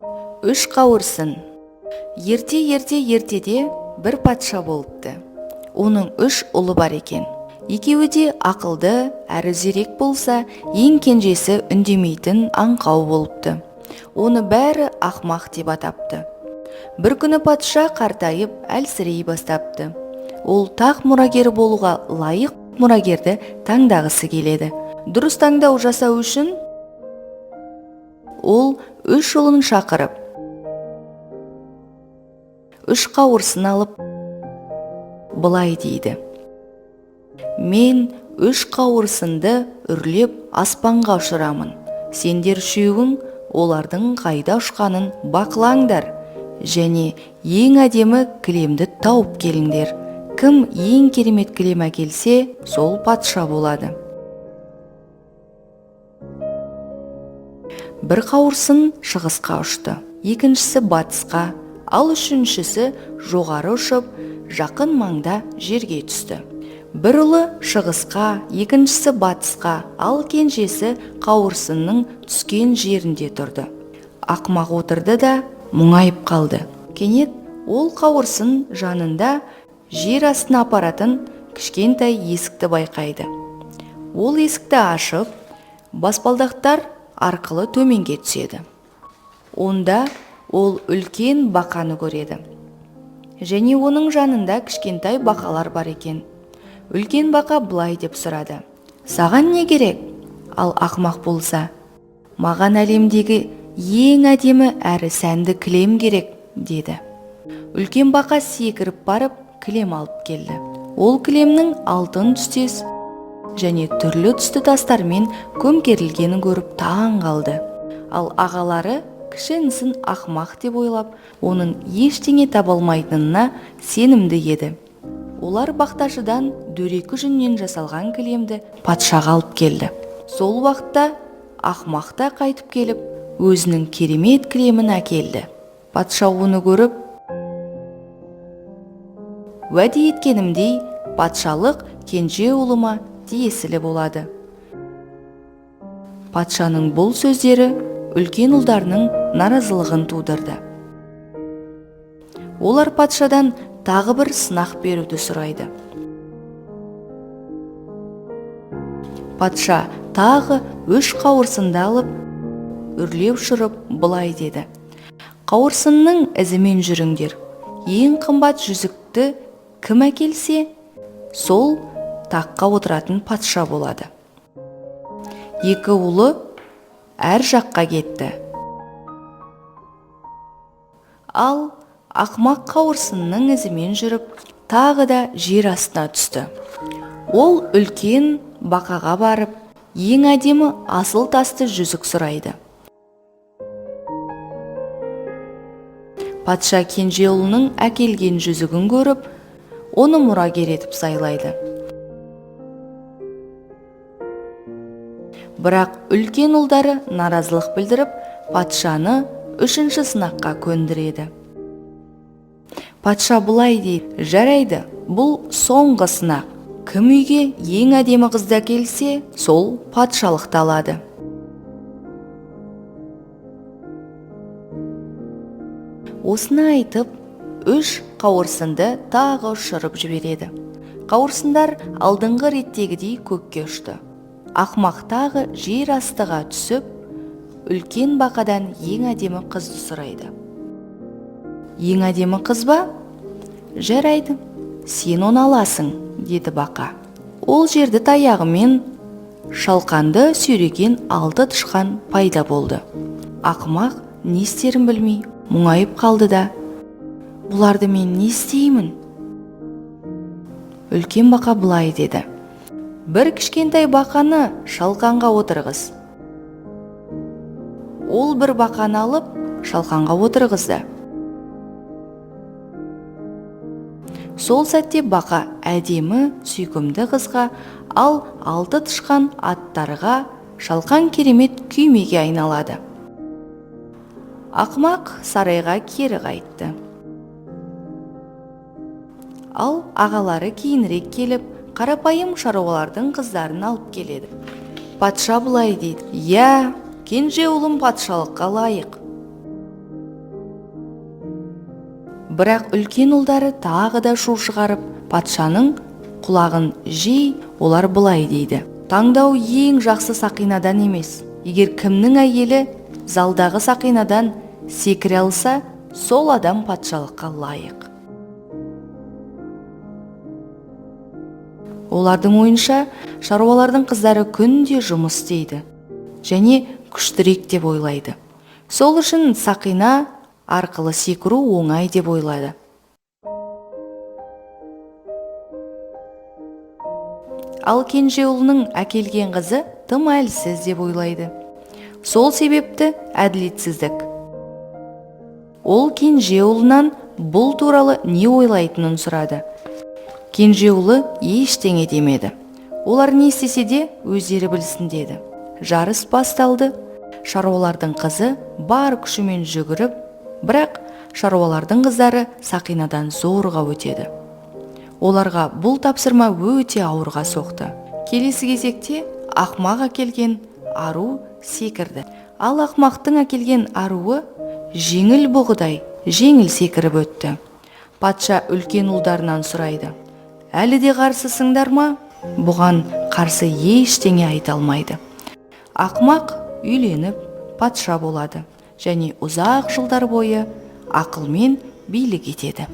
Үш қауырсын. Ертеде бір патша болыпты. Оның үш ұлы бар екен. Екеуі де ақылды әрі зерек болса, ең кенжесі үндемейтін аңқау болыпты. Оны бәрі ақмақ деп атапты. Бір күні патша қартайып әлсірей бастапты. Ол тақ мұрагері болуға лайық мұрагерді таңдағысы келеді. Дұрыс таңдау жасау үшін ол үш ұлын шақырып, үш қауырсын алып, былай дейді: мен үш қауырсынды үрлеп аспанға ұшырамын. Сендер үшеуің олардың қайда ұшқанын бақылаңдар және ең әдемі кілемді тауып келіңдер. Кім ең керемет кілем әкелсе, сол патша болады. Бір қауырсын шығысқа ұшты, екіншісі батысқа, ал үшіншісі жоғары ұшып, жақын маңда жерге түсті. Бір ұлы шығысқа, екіншісі батысқа, ал кенжесі қауырсынның түскен жерінде тұрды. Ақмақ отырды да мұңайып қалды. Кенет ол қауырсын жанында жер астына апаратын кішкентай есікті байқайды. Ол есікті ашып, баспалдақтар арқылы төменге түседі. Онда ол үлкен бақаны көреді. Және оның жанында кішкентай бақалар бар екен. Үлкен бақа былай деп сұрады: саған не керек? Ал ақмақ болса: маған әлемдегі ең әдемі әрі сәнді кілем керек, деді. Үлкен бақа секіріп барып кілем алып келді. Ол кілемнің алтын түстес және түрлі түсті тастармен көмкерілгенін көріп таң қалды. Ал ағалары кішісін ақмақ деп ойлап, оның ештеңе таба алмайтынына сенімді еді. Олар бақташыдан дөрекі жүннен жасалған кілемді патшаға алып келді. Сол уақытта ақмақ та қайтып келіп, өзінің керемет кілемін әкелді. Патша оны көріп, уәде еткенімдей патшалық кенже ұлыма тиесілі болады. Патшаның бұл сөздері үлкен ұлдарының наразылығын тудырды. Олар патшадан тағы бір сынақ беруді сұрайды. Патша тағы үш қауырсынды алып, үрлеп ұшырып, былай деді: қауырсынның ізімен жүріңдер. Ең қымбат жүзікті кім әкелсе, сол таққа отыратын патша болады. Екі ұлы әр жаққа кетті. Ал ақмақ қауырсынның ізімен жүріп, тағы да жер астына түсті. Ол үлкен бақаға барып, ең әдемі асыл тасты жүзік сұрайды. Патша кенже ұлының әкелген жүзігін көріп, оны мұрагер етіп сайлайды. Бірақ үлкен ұлдары наразылық білдіріп, патшаны үшінші сынаққа көндіреді. Патша бұлай дейді: жарайды, бұл соңғы сынақ. Кім үйге ең әдемі қызды әкелсе, сол патшалықты алады. Осыны айтып, үш қауырсынды тағы ұшырып жібереді. Қауырсындар алдыңғы реттегідей көкке ұшты. Ақмақ тағы жер астыға түсіп, үлкен бақадан ең әдемі қызды сұрайды. Ең әдемі қыз ба? Жарайды, сен оны аласың, деді бақа. Ол жерді таяғымен шалқанды сүйреген 6 тышқан пайда болды. Ақмақ не істерін білмей мұңайып қалды да: бұларды мен не істеймін? Үлкен бақа былай деді: бір кішкентай бақаны шалқанға отырғыз. Ол бір бақаны алып шалқанға отырғызды. Сол сәтте бақа әдемі сүйкімді қызға, ал 6 тышқан аттарға, шалқан керемет күймеге айналады. Ақмақ сарайға кері қайтты. Ал ағалары кейінірек келіп, қарапайым шаруалардың қыздарын алып келеді. Патша бұлай дейді: «Я, кенже ұлым патшалыққа лайық. Бірақ үлкен ұлдары тағы да шу шығарып, патшаның құлағын жей, олар былай дейді: таңдау ең жақсы сақинадан емес. Егер кімнің әйелі залдағы сақинадан секіре алса, сол адам патшалыққа лайық. Олардың ойынша, шаруалардың қыздары күнде жұмыс істейді және күштірек деп ойлайды. Сол үшін сақина арқылы секіру оңай деп ойлады. Ал кенже ұлының әкелген қызы тым әлсіз деп ойлайды. Сол себепті әділетсіздік. Ол кенже ұлынан бұл туралы не ойлайтынын сұрады. Кенже ұлы ештеңе демеді. Олар не істесе де өздері білсін деді. Жарыс басталды. Шаруалардың қызы бар күшімен жүгіріп, бірақ шаруалардың қыздары сақинадан зорға өтеді. Оларға бұл тапсырма өте ауырға соқты. Келесі кезекте ақмақ әкелген ару секірді. Ал ақмақтың әкелген аруы жеңіл бұғыдай жеңіл секіріп өтті. Патша үлкен ұлдарынан сұрайды: әлі де қарсысыңдар ма? Бұған қарсы ештеңе айта алмайды. Ақмақ үйленіп патша болады және ұзақ жылдар бойы ақылмен билік етеді.